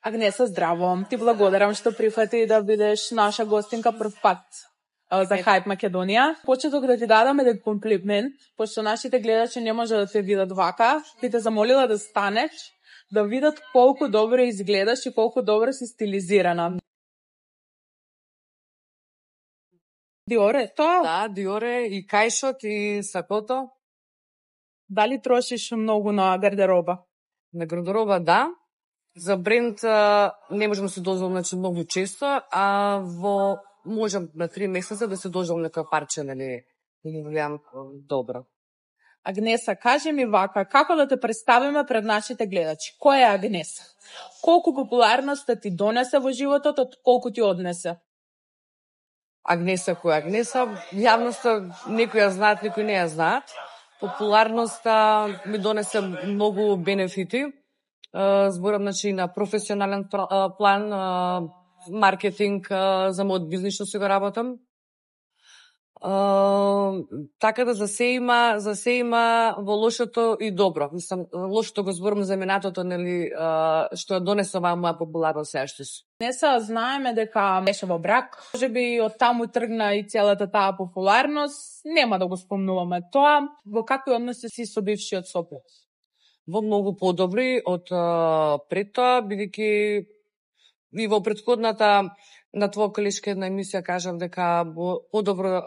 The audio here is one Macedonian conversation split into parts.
Агнеса, здраво. Ти благодарам што прифати да бидеш наша гостинка прв пат за Hype Македонија. Почеток да ти дадам еден комплимент, пошто нашите гледачи не може да те видат вака. Би те замолила да станеш, да видат колку добро изгледаш и колку добро си стилизирана. Диоре, тоа? Да, Диоре и кајшот и сакото. Дали трошиш многу на гардероба? На гардероба, да. За бренд не можам да се дозволам многу често, а можам на 3 месеца да се дозволам некоја парче, нели, да ги гледам добро. Агнеса, кажи ми вака, како да те представиме пред нашите гледачи? Која е Агнеса? Колку популарност ти донесе во животот, од колку ти однесе? Агнеса, која Агнеса? Јавноста некои ја знаат, некои не ја знаат. Популарноста ми донесе многу бенефити. Зборам, значи, на професионален план, маркетинг, за мојот бизнис што се го работам. Така да за се има во лошото и добро. Мислам, лошото го зборам за минатото, нели, што ја донесе оваа моја популарност сега што си. Агнеса, знаеме дека беше во брак. Може би од таму тргна и целата таа популарност. Нема да го спомнуваме тоа. Во какви односи си со бившиот сопруг? Во многу подобри од пред тоа, бидејќи и во претходната на твоја колешка една емисија кажав дека подобро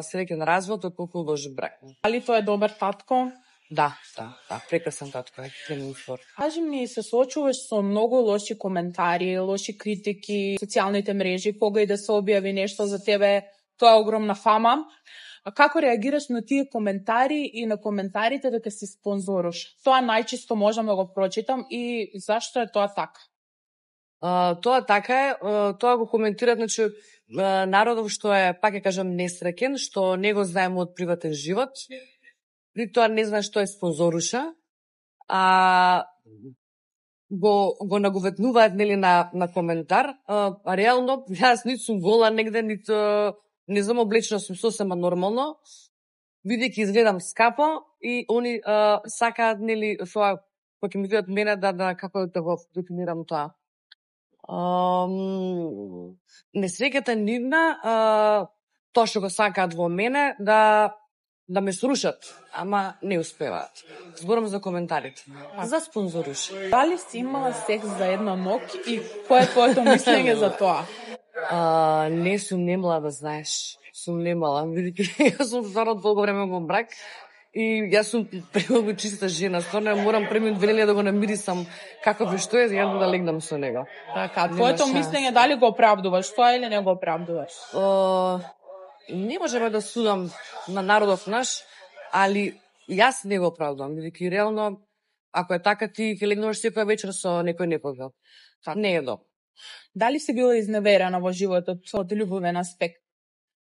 среќен развод од колку лош брак. Дали тој е добар татко? Да, прекрасен татко е. Кажи ми, се соочуваш со многу лоши коментари, лоши критики, социјалните мрежи, кога и да се објави нешто за тебе, тоа е огромна фама. А како реагираш на тие коментари и на коментарите дека си спонзоруш? Тоа најчесто можам да го прочитам и зашто е тоа така? Тоа така е, тоа го коментират, значи, народов што е, пак ја кажам, несреќен, што не го знае мојот приватен живот, при тоа не знае што е спонзоруша, а го наговеднуваат, нели, на коментар. Реално, јас нит сум гола негде, нито не знам, облечена сум сосема нормално, бидејќи изгледам скапо и они сакаат, нели, тоа, кога ќе ми видат мене, да како да го дефинирам тоа. Несреќата нивна, тоа што го сакаат во мене, да ме срушат, ама не успеваат. Зборам за коментарите. За спонзоруш. Дали си имала секс за една ног и кој е твоето мислење за тоа? Не сум немала, да знаеш. Сум немала, бидејќи јас сум стварно долго време во брак и јас сум премногу чиста жена. Стварно морам премин 2 недели да го намирисам како би што е, јас да легнам со него. Така, твоето мислење дали го оправдуваш тоа или не го оправдуваш? Не можеме да судам на народов наш, али јас не го оправдувам, бидејќи реално, ако е така, ти ќе легнуваш секоја вечер со некој непогрел. Тоа не е добро. Дали си била изневерена во животот од љубовен аспект?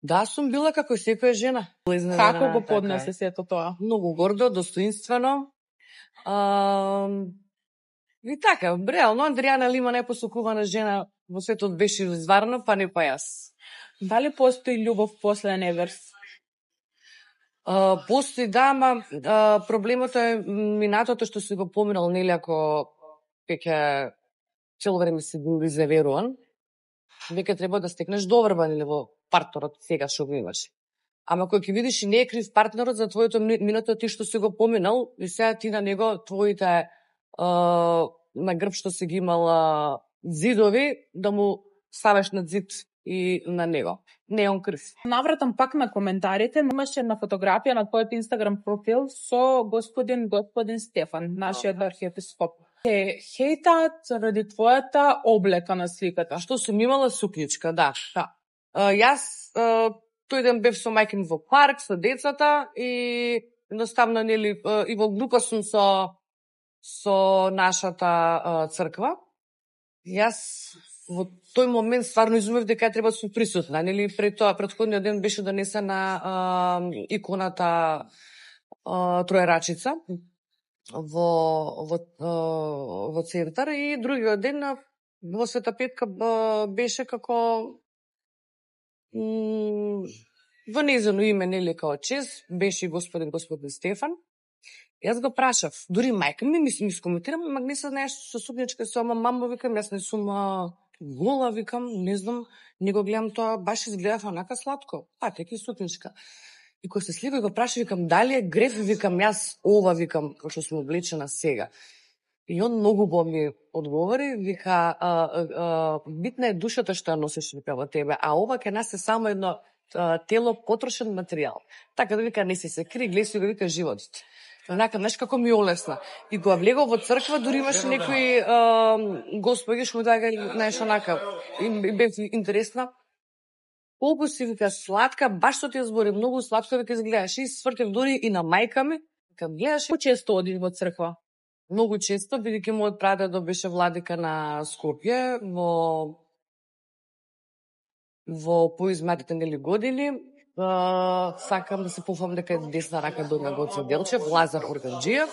Да, сум била како секоја жена. Како го поднесе сето тоа? Многу гордо, достоинствено. И така, реално, Андријана Лима најпосокувана жена во светот беше изварно, па не па јас. Дали постои љубов после Неверс? Постои, да, ама проблемот е минатото што си го поминал, нели, ако ќе цело време си бил изневеруван, веќе треба да стекнеш доверба, нели, во партнерот сега што го имаш. Ама кој ќе видиш и не е крив партнерот за твоето минато ти што си го поминал, и сега ти на него твоите на грб што си ги имал зидови, да му ставиш на зид и на него. Не он крив. Навратам пак на коментарите. Имаше една фотографија на твојот Инстаграм профил со господин Стефан, нашиот архиепископ. Хейтаат заради твојата облека на сликата. Што сум имала сукничка, да. Јас тој ден бев со мајка ми во парк, со децата и едноставно, нели, и во група сум со нашата црква. Јас во тој момент стварно изумев дека треба да сум присутна, нели, пред тоа претходниот ден беше донесена иконата Троерачица во центар и другиот ден во Света Петка беше како во нејзино име, нели, као чест, беше и господин Стефан. Јас го прашав, дури мајка ми скоментира, ама не се знаеш со сукничка, со мамо, викам, јас не сум гола, викам, не знам, не го гледам тоа, баш изгледав онака сладко, патеки сукничка. И кога се слика го прашав, викам, дали е греф, викам, јас ова, викам, како што сум облечена сега. И он многу ми одговори, вика, битна е душата што ја носиш, вика, во тебе, а ова ке нас е само едно тело потрошен материјал. Така да, вика, не се кри, глеси го, вика, животот. Онака, знаеш како ми олесна. И кога влегов во црква, дури имаше некои господи што му дага, знаеш, онака, и бев интересна. Колку си, вика, сладка, баш што ти ја збори, многу сладко, вика, изгледаш. И свртев дури и на мајка ми, вика, гледаш. Колку често одиш во црква? Многу често, бидејќи мојот прадедо беше владика на Скопје во поизматите нели години. Сакам да се пофам дека е десна рака до Гоце Делчев, Лазар Органџиев,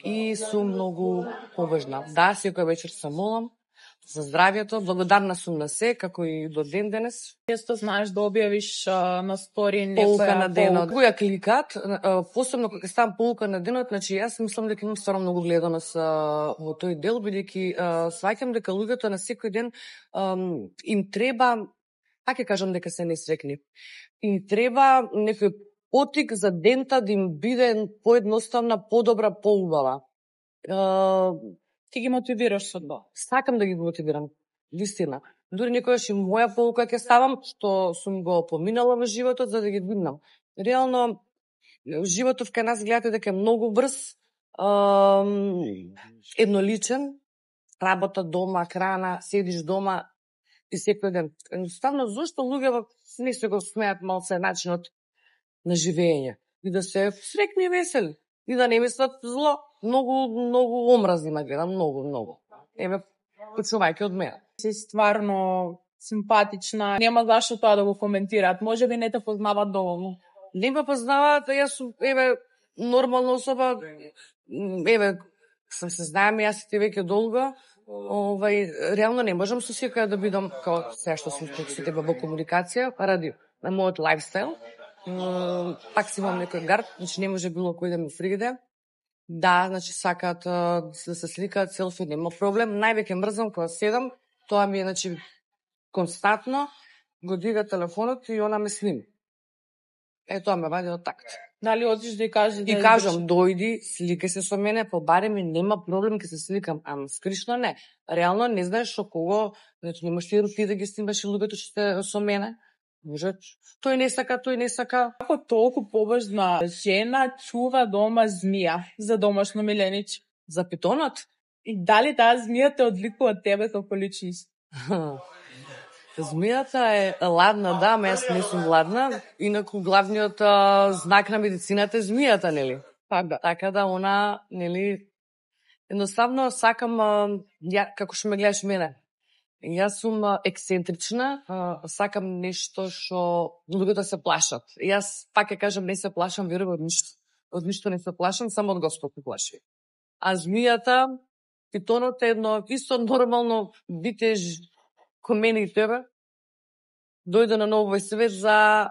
и сум многу побожна. Да, секоја вечер се молам за здравјето, благодарна сум на се, како и до ден денес. Често знаеш да објавиш на стори полука на денот. Кога ја кликат, посебно кога ставам полука на денот, значи јас мислам дека имам стварно многу гледаност во тој дел, бидејќи сваќам дека луѓето на секој ден им треба, пак ќе кажам дека се несрекни, им треба некој потик за дента да им биде поедноставна, подобра, поубава. Ти ги мотивираш со тоа? Сакам да ги мотивирам, вистина. Дури некојаш и моја полука ќе ставам, што сум го поминала во животот, за да ги дигнам. Реално, животот кај нас гледате дека е многу брз, едноличен, работа дома, храна, седиш дома и секој ден. Едноставно, зошто луѓето не се го смеат малце начинот на живење? И да се срекни и весели. И да не мислат зло. Многу омразни ме гледам, многу. Еве, почувајќи од мене. Си стварно симпатична. Нема зашто тоа да го коментираат. Може би не те познаваат доволно. Не ме познаваат, јас сум, еве, нормална особа. Еве, се знаеме јас и ти веќе долго. Реално не можам со секоја да бидам како се што сум со тебе во комуникација, ради на мојот лајфстайл. Пак си имам некој гард, значи не може било кој да ми фригде. Да, значи сакаат да се сликаат селфи, нема проблем. Највеќе мрзам кога седам, тоа ми е, значи, константно, го дига телефонот и она ме сними. Тоа ме вади од такт. Дали одиш да ја кажеш да и кажам, дојди, сликај се со мене, побареме, нема проблем, ќе се сликам, ама скришно не. Реално не знаеш со кого, значи немаш ти да ги снимаш и луѓето што сте со мене. Може, тој не сака. Како толку побожна жена чува дома змија за домашно милениче? За питонот? И дали таа змија те одликува од тебе како личност? Змијата е ладна, да, ама јас не сум ладна. Инаку главниот знак на медицината е змијата, нели? Така да, она, нели, едноставно сакам, како што ме гледаш мене. Јас сум ексцентрична, сакам нешто што луѓето се плашат. Јас, пак ќе кажам, не се плашам, верувам, од ништо не се плашам, само од Господ се плаши. А змијата, питонот е едно исто нормално бите ко мене и тебе, дојде на новој свет за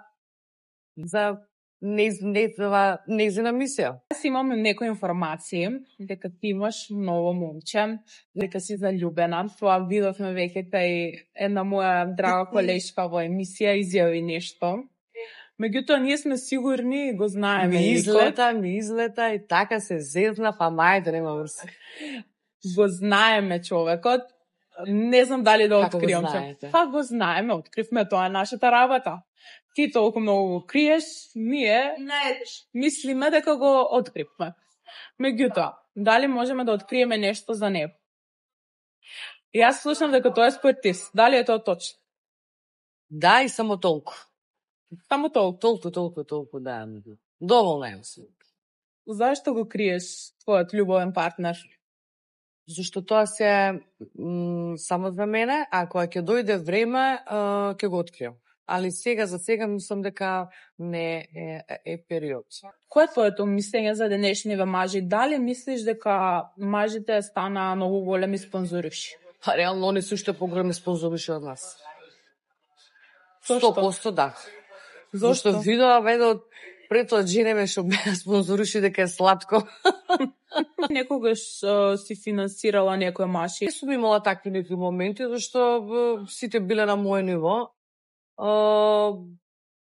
нејзина мисија. Јас имам некои информации дека ти имаш ново момче, дека си заљубена. Тоа видовме веќе кај една моја драга колешка во емисија изјави нешто. Меѓутоа, ние сме сигурни и го знаеме. Ми излета и така се зезна, па мајде нема врска. Го знаеме човекот. Не знам дали да откријам. Како го знаете? Па го знаеме, откривме, тоа е нашата работа. Ти толку многу го криеш, ние мислиме дека го откривме. Меѓутоа, дали можеме да откриеме нешто за него? Јас слушам дека тоа е спортист. Дали е тоа точно? Да, и само толку. Само толку? Толку, да. Доволна е. Зашто го криеш твојот љубовен партнер? Зашто тоа се само за мене, а кога ќе дојде време, ќе го откријам. Али за сега мислам дека не е период. Кој е твоето мислење за денешниве мажи? Дали мислиш дека мажите стана многу големи спонзориши? Па реално они се уште поголеми спонзориши од нас. Зошто? 100% да. Зошто? Зашто видоа од пред тоа женеме што ме спонзоруши дека е сладко. Некогаш си финансирала некој маши? Не сум имала такви некои моменти, зашто сите биле на моје ниво.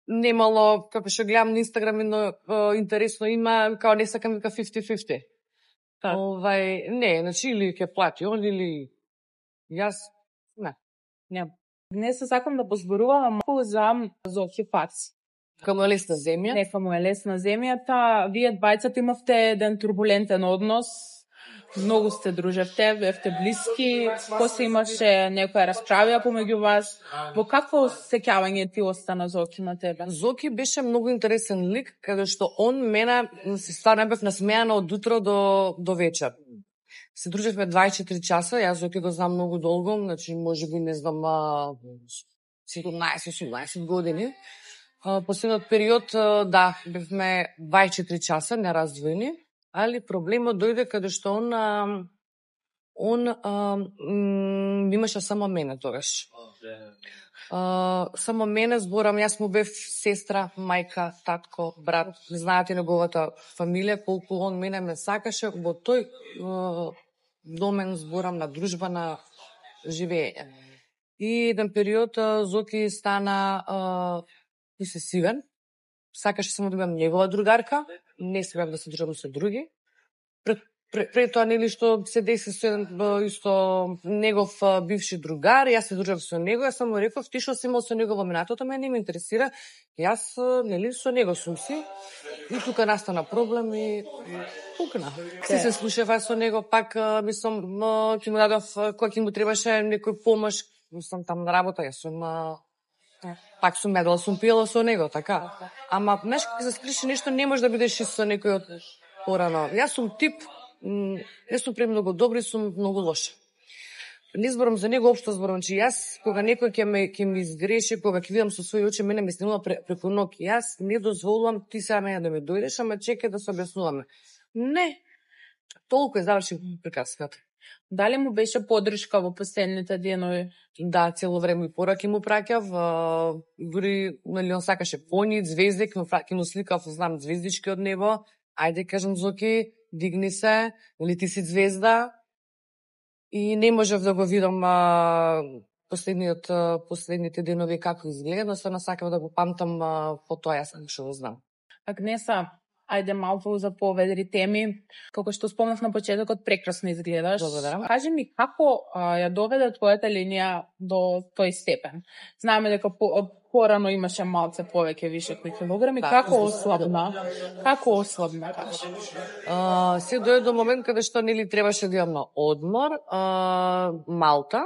Немало, како што гледам на Инстаграм, едно интересно има, као не сакам вика 50-50. Так. Не, значи или ќе плати он, или јас, не. Днес сакам да позборувам малку за Зоки Фац. Каму е лесна земја? Нека му е лесна земјата. Вие двајцата имавте еден турбулентен однос. Многу сте дружевте, бевте блиски. После имаше некоја расправија помеѓу вас. Во какво сеќавање ти остана Зоки на тебе? Зоки беше многу интересен лик, каде што он мене се стварно бев насмејана од утро до вечер. Се дружевме 24 часа, јас Зоки го знам многу долго, значи можеби не знам 17-18 години. Последниот период, да, бевме 24 часа нераздвоени, али проблемот дојде каде што он имаше само мене тогаш. Само мене, зборам, јас му бев сестра, мајка, татко, брат, не знаете неговата фамилија, колку он мене ме сакаше во тој домен, зборам, на дружба, на живење. И еден период Зоки стана посесивен, сакаше само да имам негова другарка, не сакав да се дружам со други. Пред тоа, нели, што се деси со еден исто негов бивши другар, јас се дружав со него, јас само реков, ти што си имал со него во минатото, мене не ме интересира, јас, нели, со него сум си, и тука настана проблем и пукна. Се слушава со него, пак, мислам, ќе му дадов, кој ќе му требаше некој помош, мислам, там на работа, јас сум, пак сум медала, сум пиела со него, така. Ама, знаеш, кога се скриши нешто, не може да бидеш и со некој од порано. Јас сум тип, не сум премногу добри, сум многу лоша. Не зборам за него, општо зборам, че јас, кога некој ќе ми изгреши, кога ќе видам со своји очи, мене ме снемува преку ноќ. Јас не дозволувам ти сега мене да ме дојдеш, ама чекај да се објаснуваме. Не. Толку е, заврши приказката. Дали му беше поддршка во последните денови? Да, цело време и пораки му праќав, дори, нели, он сакаше поњи, звезди, ќе му сликав, знам, звездички од небо. Ајде, кажам, Зоки, дигни се, или ти си звезда. И не можев да го видам последните денови како изгледа, но се насакав да го памтам по тоа, јас што го знам. Агнеса, ајде малку за поведри теми. Како што спомнав на почетокот, прекрасно изгледаш. Благодарам. Кажи ми, како ја доведе твојата линија до тој степен? Знаеме дека порано имаше малце повеќе вишеки килограми. Како ослабна? Како ослабна, кажи? Се дојде до момент каде што нели требаше да имам на одмор, малта.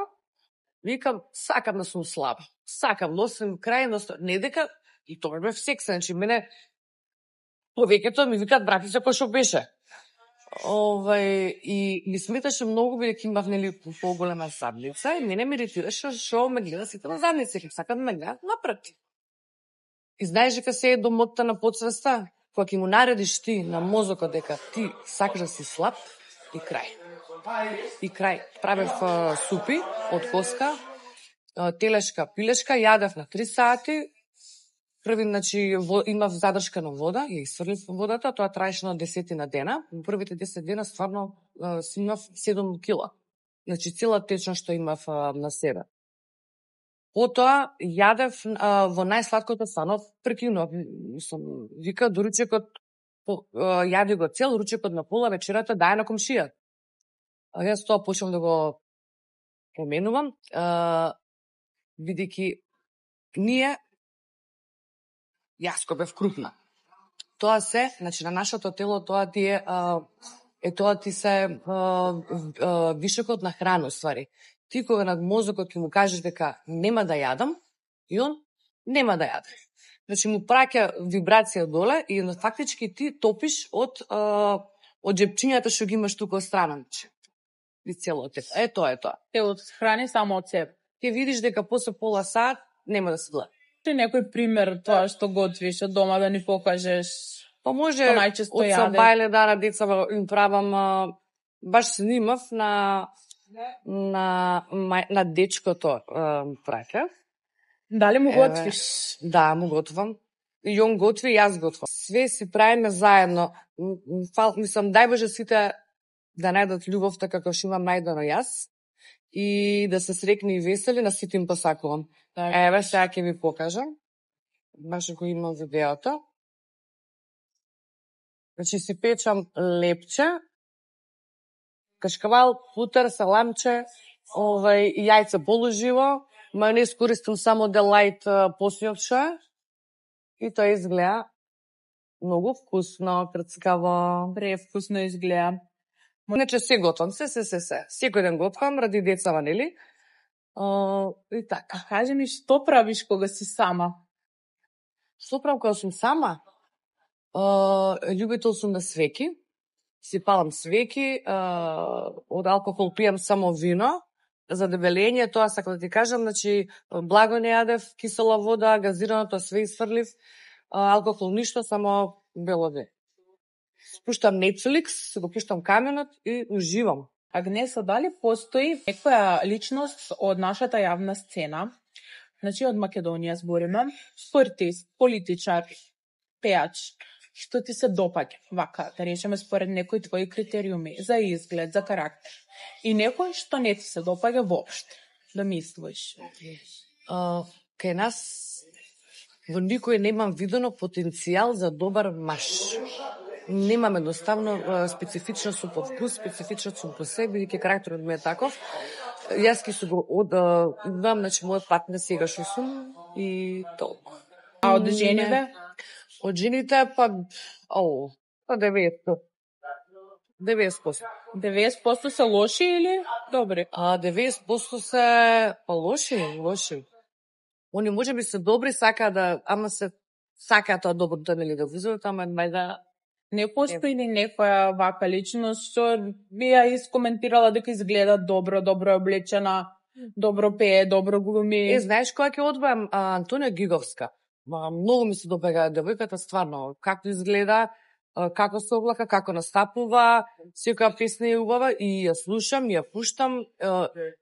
Викам, сакам да сум слаба. Сакам, носим крај, не дека и тоа бев сексен, значи мене повеќето ми викаат братица кој што беше. И ми сметаше многу, бидејќи имав нели поголема задница, и мене ме иритираше што ме гледа сите на задница, ќе сакам да ме гледат напред. И знаеш дека се е домотта на подсвеста, кога ќе му наредиш ти на мозокот дека ти сакаш да си слаб, и крај. И крај. Правев супи од коска, телешка, пилешка, јадев на 3 сати. Први, значи, имав задршка на вода, ја исфрлив водата, тоа траеше на 10 дена. Во првите 10 дена стварно си имав 7 кила. Значи, цела течност што имав на себе. Потоа, јадев во најсладкото, станов прекинував. Вика, доручекот, јади го цел, ручекот на пола, вечерата дај на комшија. Јас тоа почнам да го поменувам, бидејќи ние, јас кој бев крупна. Тоа се, значи на нашето тело, тоа ти се вишокот на храна, ствари. Ти кога над мозокот ќе му кажеш дека нема да јадам, и он нема да јаде. Значи му праќа вибрација доле и фактички ти топиш од џепчињата што ги имаш тука од страна. И цело тело. Тоа е тоа. Телото се храни само од себе. Ти видиш дека после пола сат нема да се гледа. Некој пример тоа што готвиш од дома да ни покажеш? Па може од самбајле на деца им правам, баш се снимав на дечкото праќа. Дали му готвиш? Да, му готвам. и он готви и јас готвам. Све си правиме заедно. Мислам, дај Боже сите да најдат љубовта како што имам најдено јас и да се срекни и весели, на сите им посакувам. Еве, сега ќе ви покажам. Баш го имам видеото. Значи си печам лепче, кашкавал, путер, саламче, јајце полуживо, мајонез користам само Делайт посјовше и тоа изгледа многу вкусно, крцкаво. Превкусно изгледа. Иначе се готвам, се. Секој ден готвам, ради децава, нели? И така. Кажи ми, што правиш кога си сама? Што правам кога сум сама? Љубител сум на свеки. Си палам свеки, од алкохол пијам само вино. За дебелење, тоа сакам да ти кажам, значи благо не јадев, кисела вода, газирано, тоа све изфрлив. Алкохол ништо, само бело вино. Спуштам Netflix, го пуштам каменот и уживам. Агнеса, дали постои некоја личност од нашата јавна сцена, значи од Македонија збориме, спортист, политичар, пејач, што ти се допаѓа, вака, да речеме според некои твои критериуми, за изглед, за карактер, и некој што не ти се допаѓа воопште, да мислиш? Кај нас во никој немам видено потенцијал за добар маж. Немам едноставно специфично сум по вкус, специфично сум по себе, бидејќи карактерот ми е таков. Јас ки су го одам, значи мојот партнер сега што сум и толку. А од жениве? Од жените, па 90%. 90% се лоши или добри? 90% се лоши. Они можеби се добри, сакаат тоа доброто, нели, да вузат, ама да... Не постои ли некоја вака личност што би ја искоментирала дека изгледа добро облечена, добро пее, добро глуми? Знаеш која ќе одбојам? Антонија Гиговска. Многу ми се допаѓа девојката, стварно, како изгледа, како се облака, како настапува, секоја песна е убава и ја слушам, ја пуштам.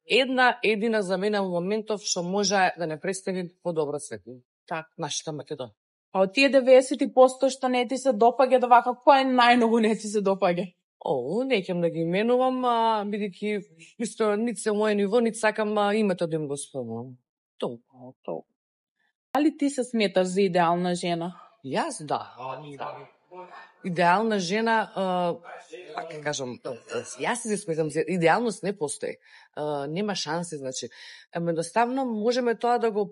Една едина за мене во моментов што може да не представи подобро светлина. Так, нашата Македонија. А од тие 90% што не ти се допаѓа, да вака, кој најмногу не ти се допаѓа? Неќем да ги именувам, бидејќи исто нит се мој ниво, нит сакам името да им го спомнам. Толку. Дали ти се сметаш за идеална жена? Јас да. Идеална жена, ќе кажам, јас се сметам, идеалност не постои. Нема шанси, значи. Едноставно можеме тоа да го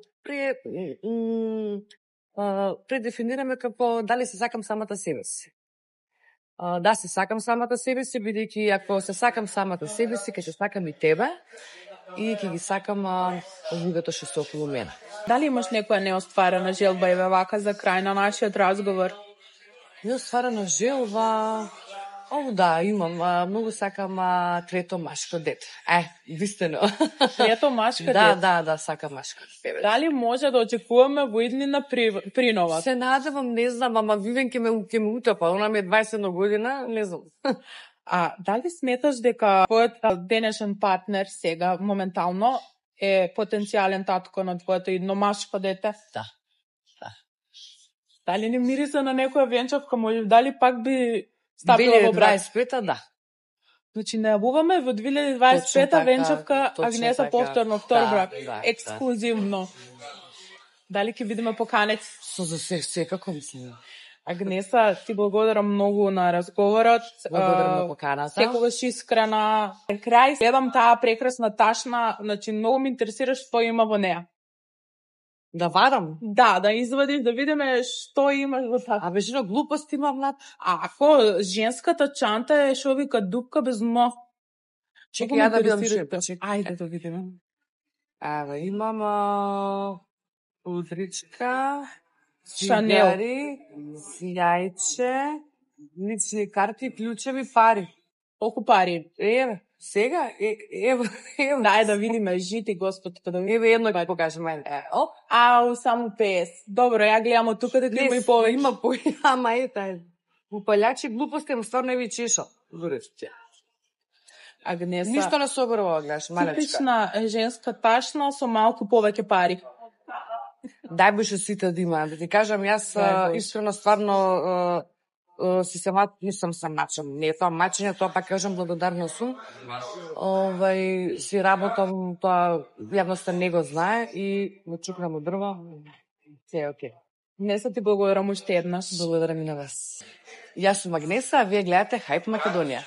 предефинираме како дали се сакам самата себе си. Да, се сакам самата себе си, бидејќи ако се сакам самата себе си, ќе се сакам и тебе и ќе ги сакам луѓето што се околу мене. Дали имаш некоја неостварена желба, еве вака за крај на нашиот разговор? Неостварена желба... да, имам. Многу сакам трето машко дете. Вистина. Трето машко дете? Да, сакам машко дете. Дали може да очекуваме во иднина принова? Се надевам, не знам, ама Вивен ќе ме утопа. Она ми е 21 година, не знам. Дали сметаш дека твојот денешен партнер сега, моментално, е потенцијален татко на твоето идно машко дете? Да. Дали не мириса на некоја венчавка, може, дали пак би стапила во брак? 2025-та, да. Значи, најавуваме во 2025-та венчавка Агнеса повторно втор брак. Ексклузивно. Дали ќе видиме поканет? Со за секако мислам. Агнеса, ти благодарам многу на разговорот. Благодарам на поканата. Секогаш искрена. Крај, гледам таа прекрасна ташна, значи многу ме интересира што има во неа. Да варам? Да извадиш, да видиме што имаш во таа. Жена, глупост имам над. Ако женската чанта е шо вика дупка без дно. Чекај, ја да видам шепа. Ајде да видиме. Имам удричка, Шанел, јајче, лични карти, клучеви, пари. Колку пари? Еве, сега, еве. Дај да видиме, жити Господ, да видиме. Еве едно ќе покажам. Само 50. Добро, ја гледам од тука дека има и повеќе. Има повеќе, ама упалјачи глупости, ама стварно ви чешал. Агнеса, ништо не собрува, гледаш, малечка. Типична женска ташна со малку повеќе пари. Дај беше сите да има. Да ти кажам, јас Дај Боже. искрено стварно си се нисам се мачам. Не е тоа мачење, тоа пак кажам благодарна сум. Си работам, тоа јавноста не го знае и ме чукнам од дрво. Се е окей. Гнеса, ти благодарам уште еднаш. Благодарам и на вас. Јас сум Агнеса, а вие гледате Хајп Македонија.